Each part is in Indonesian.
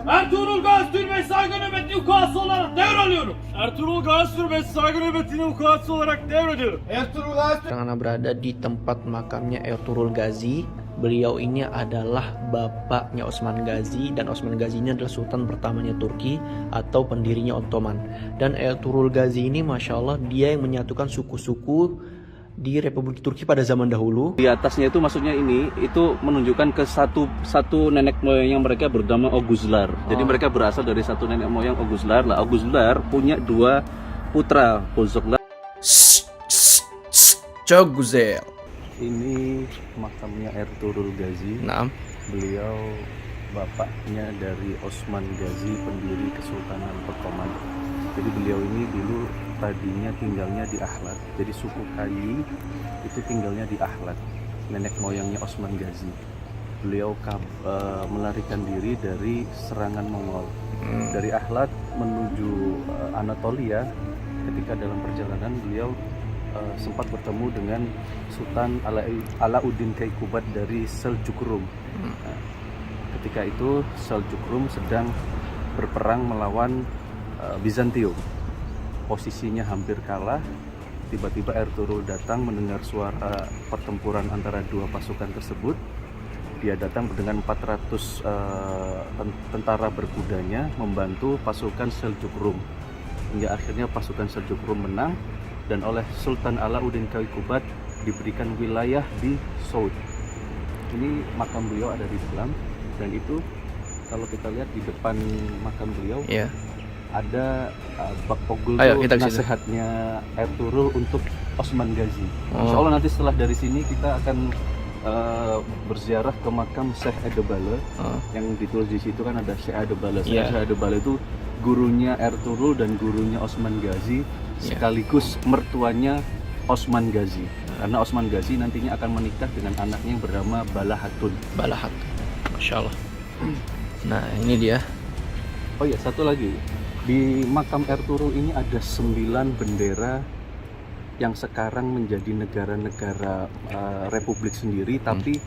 Ertuğrul Gazi Türbesi saygı nöbetli vukuatçısı olarak devralıyorum. Ertuğrul Gazi Türbesi saygı nöbetini vukuatçısı olarak devrediyorum. Karena berada di tempat makamnya Ertuğrul Gazi. Beliau ini adalah bapaknya Osman Gazi dan Osman Gazi ini adalah sultan pertamanya Turki atau pendirinya Ottoman. Dan Ertuğrul Gazi ini Masya Allah dia yang menyatukan suku-suku di Republik Turki pada zaman dahulu. Di atasnya itu maksudnya ini itu menunjukkan ke satu nenek moyang mereka bernama Oguzlar. Jadi mereka berasal dari satu nenek moyang Oguzlar. Lah Oguzlar punya dua putra, Bozoklar. Çoguzel. Ini makamnya Ertuğrul Gazi. Nah, Beliau bapaknya dari Osman Gazi, pendiri Kesultanan Ottoman. Jadi beliau ini dulu tadinya tinggalnya di Ahlat. Jadi suku Kayi itu tinggalnya di Ahlat, nenek moyangnya Osman Gazi. Beliau melarikan diri dari serangan Mongol dari Ahlat menuju Anatolia. Ketika dalam perjalanan beliau sempat bertemu dengan Sultan Alauddin Keykubat dari Seljuk Rum. Ketika itu Seljuk Rum sedang berperang melawan Bizantium. Posisinya hampir kalah. Tiba-tiba Ertuğrul datang mendengar suara pertempuran antara dua pasukan tersebut. Dia datang dengan 400 tentara berkudanya membantu pasukan Seljuk Rum. Hingga akhirnya pasukan Seljuk Rum menang dan oleh Sultan Alauddin Keykubat diberikan wilayah di South. Ini makam beliau ada di dalam, dan itu kalau kita lihat di depan makam beliau ada bak pogul nasihatnya Ertuğrul untuk Osman Gazi. Insya Allah nanti setelah dari sini kita akan berziarah ke makam Syekh Edebale. Yang ditulis di situ kan ada Syekh Edebale. Syekh Edebale itu gurunya Ertuğrul dan gurunya Osman Gazi, sekaligus mertuanya Osman Gazi. Karena Osman Gazi nantinya akan menikah dengan anaknya yang bernama Balahatun. Balahatun, Masya Allah. Nah ini dia. Oh iya, satu lagi. Di makam Ertuğrul ini ada 9 bendera yang sekarang menjadi negara-negara republik sendiri, tapi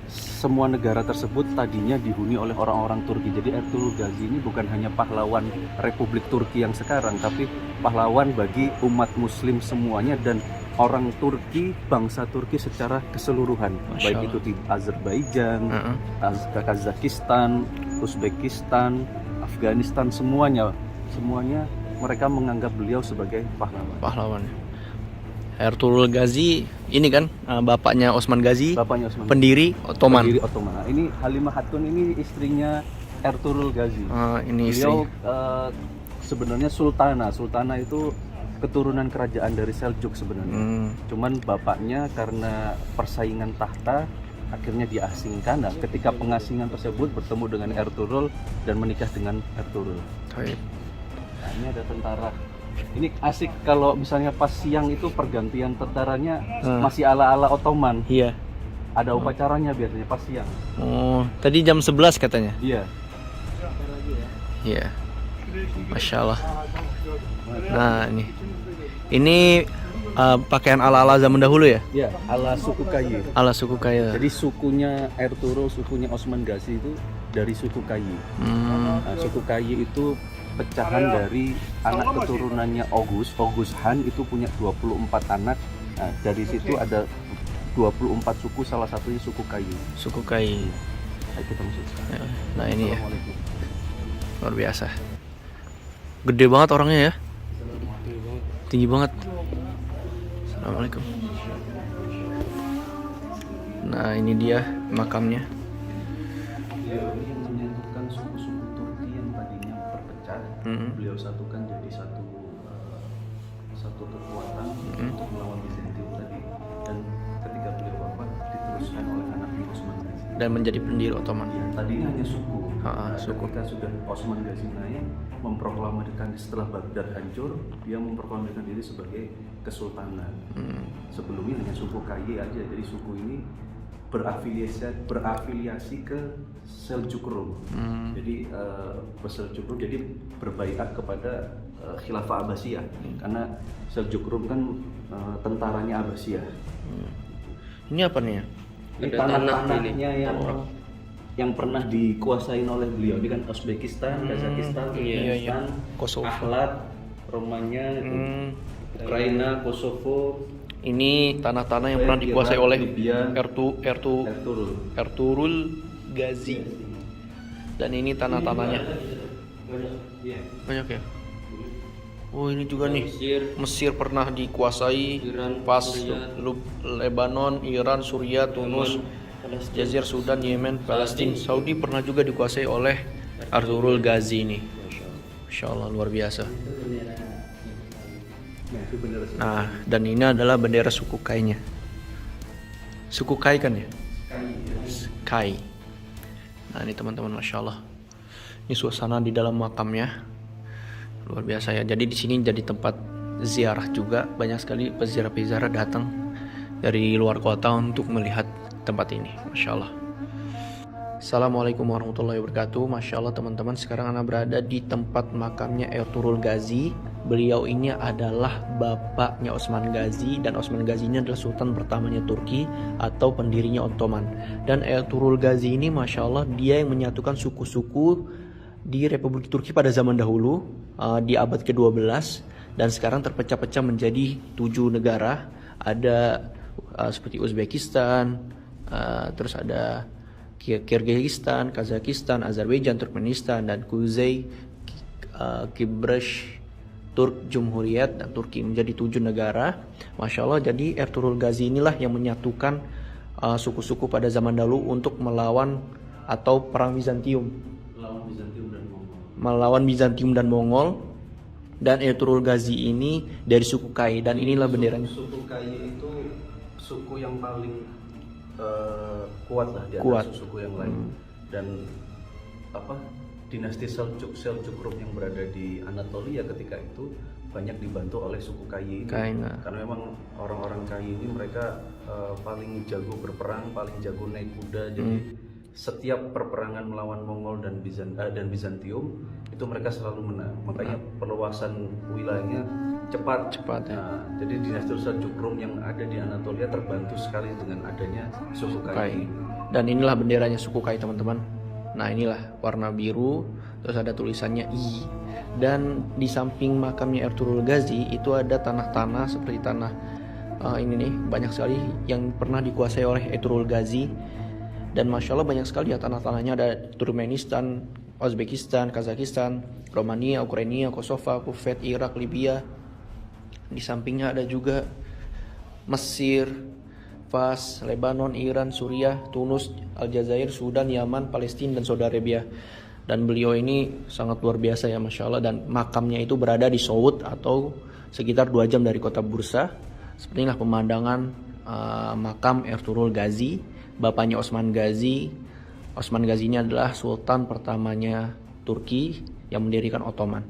semua negara tersebut tadinya dihuni oleh orang-orang Turki. Jadi Ertuğrul Gazi ini bukan hanya pahlawan Republik Turki yang sekarang, tapi pahlawan bagi umat muslim semuanya dan orang Turki, bangsa Turki secara keseluruhan. Baik itu di Azerbaijan, Kazakhstan, Uzbekistan, Afghanistan, semuanya mereka menganggap beliau sebagai pahlawan. Ertuğrul Gazi ini kan bapaknya Osman Gazi, pendiri Ottoman. Nah, ini Halimah Hatun ini istrinya Ertuğrul Gazi. Ini beliau sebenarnya sultana itu keturunan kerajaan dari Seljuk sebenarnya. Cuman bapaknya karena persaingan tahta akhirnya diasingkan. Nah, ketika pengasingan tersebut bertemu dengan Ertuğrul dan menikah dengan Ertuğrul. Nah, ini ada tentara. Ini asik kalau misalnya pas siang itu pergantian tentaranya masih ala-ala Ottoman. Iya. Ada upacaranya biasanya pas siang. Oh, tadi jam 11 katanya. Iya. Iya. Masya Allah. Nah ini pakaian ala-ala zaman dahulu ya? Iya, ala suku Kayi. Ala suku Kayi. Jadi sukunya Ertuğrul, sukunya Osman Gazi itu dari suku Kayi. Nah, suku Kayi itu pecahan dari anak keturunannya Oghuz Han itu punya 24 anak. Nah, dari situ ada 24 suku, salah satunya suku Kayi. Suku Kayi. Ayo kita masuk. Nah ini ya, luar biasa. Gede banget orangnya ya. Tinggi banget. Assalamualaikum. Nah ini dia makamnya. Menyatukan suku-suku Turki yang tadinya berpecah. Beliau satukan jadi satu kekuatan untuk melawan Bizantium tadi. Dan ketika beliau wafat diteruskan oleh anaknya Osman Gazi. Dan menjadi pendiri Ottoman. Ya, tadinya hanya suku. Suku. Ketika sudah Osman Gazi naik, memproklamasikan setelah Baghdad hancur, dia memproklamasikan diri sebagai kesultanan. Sebelumnya hanya suku Kayi aja, jadi suku ini berafiliasi ke Seljuk Rum. Jadi Seljuk Rum jadi berbaiat kepada Khilafah Abbasiyah, karena Seljuk Rum kan tentaranya Abbasiyah. Ini apa nih? Ini tanahnya yang pernah dikuasain oleh beliau. Ini kan Uzbekistan, Kazakhstan, Turkmenistan, Kosovo. Ahlat, Romania, Ukraina, Kosovo. Ini tanah-tanah yang pernah dikuasai Irak, oleh Libya, Ertuğrul Gazi. Dan ini tanah-tanahnya. Banyak ya? Oh, ini juga nih. Mesir pernah dikuasai, pas Lebanon, Iran, Suriah, Tunus, Jazir, Sudan, Yemen, Palestina. Saudi pernah juga dikuasai oleh Ertuğrul Gazi ini. Masya Allah, luar biasa. Nah, dan ini adalah bendera suku Kai-nya. Suku Kai kan ya? Kai. Nah, ini teman-teman, Masya Allah. Ini suasana di dalam makamnya. Luar biasa ya. Jadi di sini jadi tempat ziarah juga. Banyak sekali peziarah-peziarah datang dari luar kota untuk melihat tempat ini. Masya Allah. Assalamualaikum warahmatullahi wabarakatuh. Masya Allah teman-teman, sekarang Ana berada di tempat makamnya Ertuğrul Gazi. Beliau ini adalah bapaknya Osman Gazi, dan Osman Gazi ini adalah sultan pertamanya Turki atau pendirinya Ottoman. Dan Ertuğrul Gazi ini Masya Allah dia yang menyatukan suku-suku di Republik Turki pada zaman dahulu di abad ke-12, dan sekarang terpecah-pecah menjadi 7 negara. Ada seperti Uzbekistan, terus ada Kyrgyzstan, Kazakhstan, Azerbaijan, Turkmenistan, dan Kuzey, Kibresh, Turk Cumhuriyet, dan Turki, menjadi 7 negara. Masya Allah, jadi Ertuğrul Gazi inilah yang menyatukan suku-suku pada zaman dahulu untuk melawan atau perang Bizantium. Melawan Bizantium dan Mongol. Dan Ertuğrul Gazi ini dari suku Kai, dan inilah benderanya. Suku Kai itu suku yang paling kuat lah di Kuat. antara suku yang lain. Dan dinasti Seljuk yang berada di Anatolia ketika itu banyak dibantu oleh suku Kai ini. Karena memang orang-orang Kai ini mereka paling jago berperang, paling jago naik kuda. Jadi setiap perperangan melawan Mongol dan Bizantium itu mereka selalu menang. Makanya perluasan wilayahnya cepat ya. Nah, jadi dinasti Seljuk yang ada di Anatolia terbantu sekali dengan adanya suku Kai. Dan inilah benderanya suku Kai teman-teman. Nah, inilah warna biru, terus ada tulisannya I. Dan di samping makamnya Ertuğrul Gazi itu ada tanah-tanah seperti tanah ini nih, banyak sekali yang pernah dikuasai oleh Ertuğrul Gazi. Dan Masya Allah banyak sekali ya tanah-tanahnya. Ada Turkmenistan, Uzbekistan, Kazakhstan, Romania, Ukraina, Kosovo, Kuveit, Irak, Libya. Di sampingnya ada juga Mesir, Fas, Lebanon, Iran, Suriah, Tunus, Aljazair, Sudan, Yaman, Palestina, dan Saudi Arabia. Dan beliau ini sangat luar biasa ya Masya Allah. Dan makamnya itu berada di Soud atau sekitar 2 jam dari kota Bursa. Seperti inilah pemandangan makam Ertuğrul Gazi, bapaknya Osman Gazi. Osman Gazi ini adalah sultan pertamanya Turki yang mendirikan Ottoman.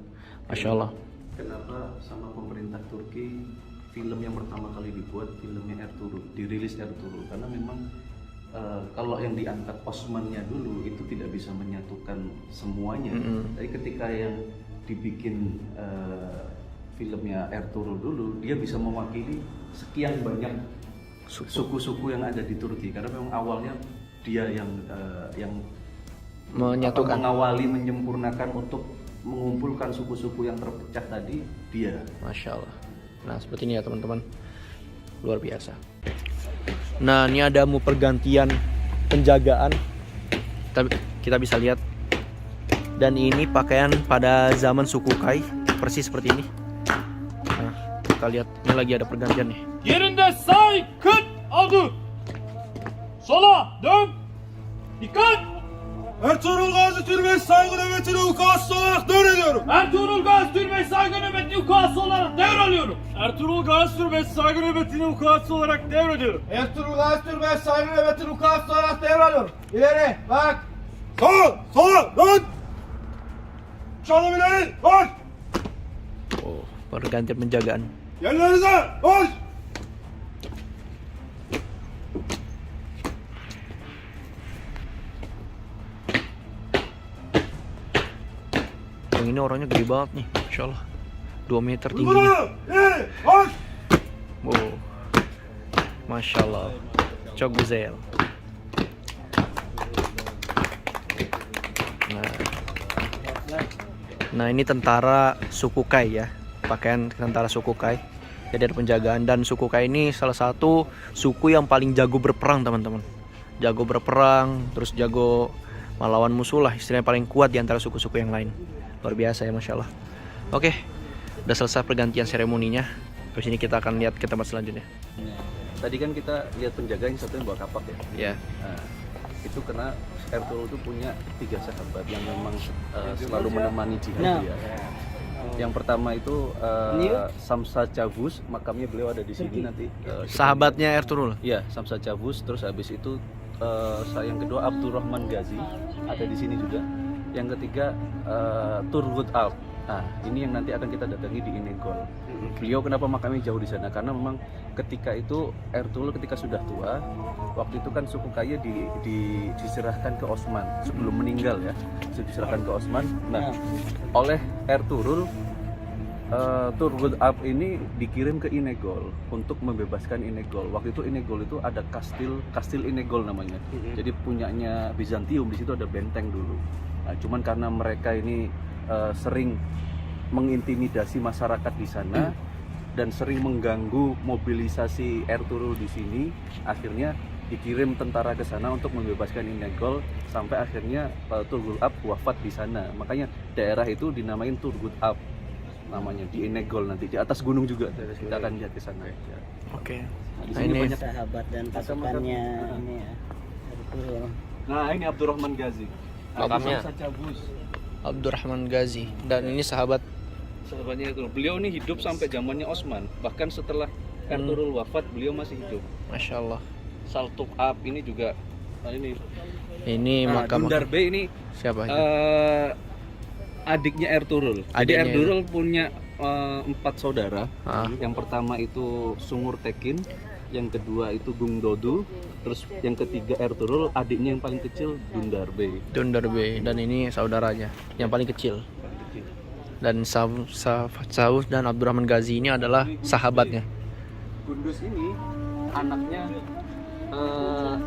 Masya Allah. Kenapa sama pemerintah Turki film yang pertama kali dibuat filmnya Ertuğrul, dirilis Ertuğrul? Karena memang kalau yang diangkat Osmannya dulu itu tidak bisa menyatukan semuanya. Tapi ketika yang dibikin filmnya Ertuğrul dulu, dia bisa mewakili sekian banyak suku-suku yang ada di Turki. Karena memang awalnya dia yang Menyatukan, mengawali, menyempurnakan untuk mengumpulkan suku-suku yang terpecah tadi, dia. Masya Allah. Nah seperti ini ya teman-teman, luar biasa. Nah ini ada pergantian penjagaan, kita bisa lihat. Dan ini pakaian pada zaman suku Kai, persis seperti ini. Nah kita lihat, ini lagi ada pergantian nih. Yerinde say, kıt, adı. Sola, dön. Dikkat. Ertuğrul Gazi Türbesi saygı nöbetini ukası olarak devrediyorum. Ertuğrul Gazi Türbesi saygı nöbetini ukası olarak devralıyorum. Ertuğrul Gazi Türbesi saygı nöbetini ukası olarak devrediyorum. Ertuğrul Gazi Türbesi saygı nöbetini ukası olarak devralıyorum. İleri bak. Sola dön. Çalım ileri koş. Oh, pergantian penjagaan. Yerlerinize koş. Yang ini orangnya gede banget nih, Masya Allah, 2 meter tingginya. İleri koş. Oh, Masya Allah, çok güzel. Nah ini tentara suku Kai ya, pakaian tentara suku Kai. Jadi ada penjagaan, dan suku Kai ini salah satu suku yang paling jago berperang teman-teman. Jago berperang, terus jago melawan musuh lah, istilahnya paling kuat di antara suku-suku yang lain. Luar biasa ya, Masya Allah. Oke, udah selesai pergantian seremoninya. Terus ini kita akan lihat ke tempat selanjutnya. Tadi kan kita lihat penjaga yang satu yang bawa kapak ya. Ya. Nah, itu karena Ertugrul itu punya 3 sahabat yang memang selalu menemani jihad dia. Yang pertama itu Samsa Cavus, makamnya beliau ada di sini nanti. Sahabatnya Ertugrul. Iya, Samsa Cavus. Terus habis itu yang kedua Abdurrahman Ghazi ada di sini juga. Yang ketiga Turgut Alp. Nah, ini yang nanti akan kita datangi di Inegol. Beliau kenapa makamnya jauh di sana? Karena memang ketika itu Ertugrul ketika sudah tua, waktu itu kan suku Kaya diserahkan ke Osman sebelum meninggal ya, diserahkan ke Osman. Nah, oleh Ertugrul, Turgut Alp ini dikirim ke Inegol untuk membebaskan Inegol. Waktu itu Inegol itu ada kastil Inegol namanya. Jadi punyanya Bizantium, di situ ada benteng dulu. Nah, cuman karena mereka ini sering mengintimidasi masyarakat di sana dan sering mengganggu mobilisasi Ertugrul di sini, akhirnya dikirim tentara ke sana untuk membebaskan Inegol sampai akhirnya Turgut Alp wafat di sana. Makanya daerah itu dinamain Turgut Alp namanya, di Inegol nanti di atas gunung juga. Kita akan lihat ke sana. Oke. Nah, ini banyak sahabat dan pasukannya ini ya. Ertugrul. Nah, ini Abdurrahman Ghazi. Makamnya Abdurrahman Ghazi, dan ini sahabatnya itu. Beliau ini hidup sampai zamannya Osman. Bahkan setelah Ertugrul wafat, beliau masih hidup. Masya Allah. Saltuk Alp ini juga Ini makam Dundar Bey ini siapa itu? Adiknya Ertugrul. Jadi Adiknya Ertugrul punya 4 saudara. Ah. Yang pertama itu Sungur Tekin, yang kedua itu Gung Dodu, terus yang ketiga Ertugrul, adiknya yang paling kecil Dundar Bey. Dundar Bey, dan ini saudaranya yang paling kecil. Dan Saus dan Abdurrahman Ghazi ini adalah sahabatnya. Gundus ini anaknya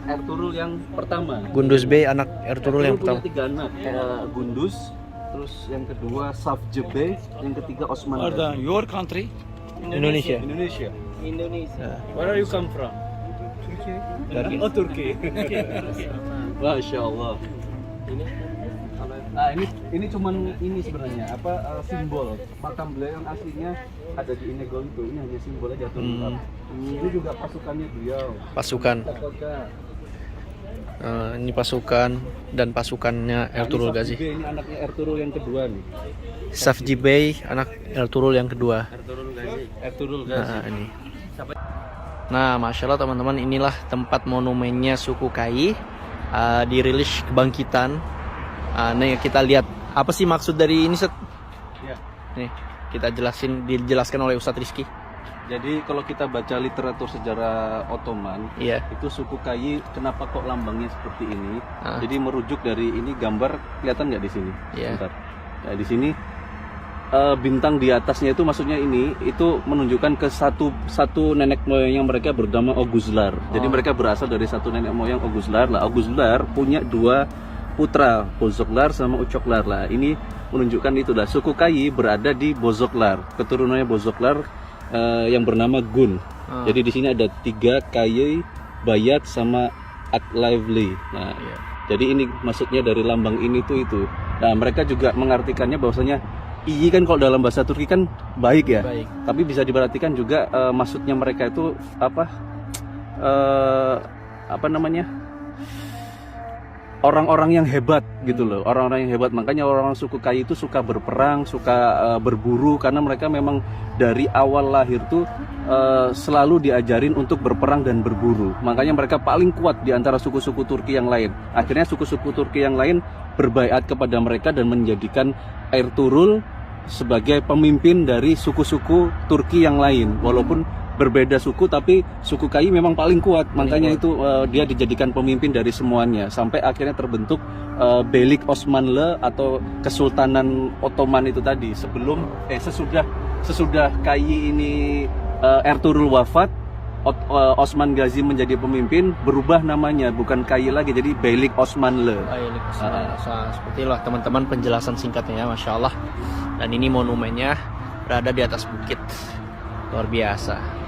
Ertugrul yang pertama. Gunduz Bey anak Ertugrul yang punya pertama. 3 anak. Gundus, terus yang kedua Safje Bey, yang ketiga Osman Arda, Ghazi. your country? Indonesia. Indonesia. Where are you come from? Dari Turki. Masya Allah. Nah, ini cuman ini sebenarnya simbol. Makam beliau yang aslinya ada di Inegol itu. Ini hanya simbol aja tuh. Ini juga pasukannya beliau. Pasukan. Ini pasukan dan pasukannya Ertugrul Ghazi. Ini anaknya Ertugrul yang kedua nih. Safji Bey anak Ertugrul yang kedua. Ertugrul Ghazi. Nah, ini. Nah, Masya Allah teman-teman, inilah tempat monumennya suku Kai, dirilis kebangkitan. Nih kita lihat apa sih maksud dari ini, Set? Ya. Nih kita dijelaskan oleh Ustadz Rizky. Jadi kalau kita baca literatur sejarah Ottoman, Iya. itu suku Kai kenapa kok lambangnya seperti ini? Jadi merujuk dari ini gambar, kelihatan nggak di sini? Iya. Bentar. Nah, di sini bintang di atasnya itu maksudnya ini itu menunjukkan ke satu nenek moyang yang mereka bernama Oguzlar. Jadi mereka berasal dari satu nenek moyang Oguzlar. Lah Oguzlar punya 2 putra, Bozoklar sama Ucoklar. Lah ini menunjukkan itulah suku Kai berada di Bozoklar, keturunannya Bozoklar yang bernama Gun. Jadi di sini ada 3 Kai, Bayat sama Aklavli. Nah, jadi ini maksudnya dari lambang ini tuh itu. Nah, mereka juga mengartikannya bahwasanya iyi kan kalau dalam bahasa Turki kan baik ya. Baik. Tapi bisa diperhatikan juga maksudnya mereka itu apa namanya? Orang-orang yang hebat gitu loh, orang-orang yang hebat. Makanya orang-orang suku Kai itu suka berperang, suka berburu, karena mereka memang dari awal lahir tuh selalu diajarin untuk berperang dan berburu. Makanya mereka paling kuat di antara suku-suku Turki yang lain. Akhirnya suku-suku Turki yang lain berbaiat kepada mereka dan menjadikan Ertugrul sebagai pemimpin dari suku-suku Turki yang lain. Walaupun berbeda suku, tapi suku Kai memang paling kuat. Makanya itu dia dijadikan pemimpin dari semuanya sampai akhirnya terbentuk Beylik Osmanlı atau Kesultanan Ottoman itu tadi. Sesudah Kai ini Ertugrul wafat, Osman Ghazi menjadi pemimpin, berubah namanya, bukan KAI lagi, jadi Beylik Osmanlı. Beylik Osmanlı. Seperti itulah teman-teman penjelasan singkatnya ya, Masya Allah. Dan ini monumennya berada di atas bukit, luar biasa.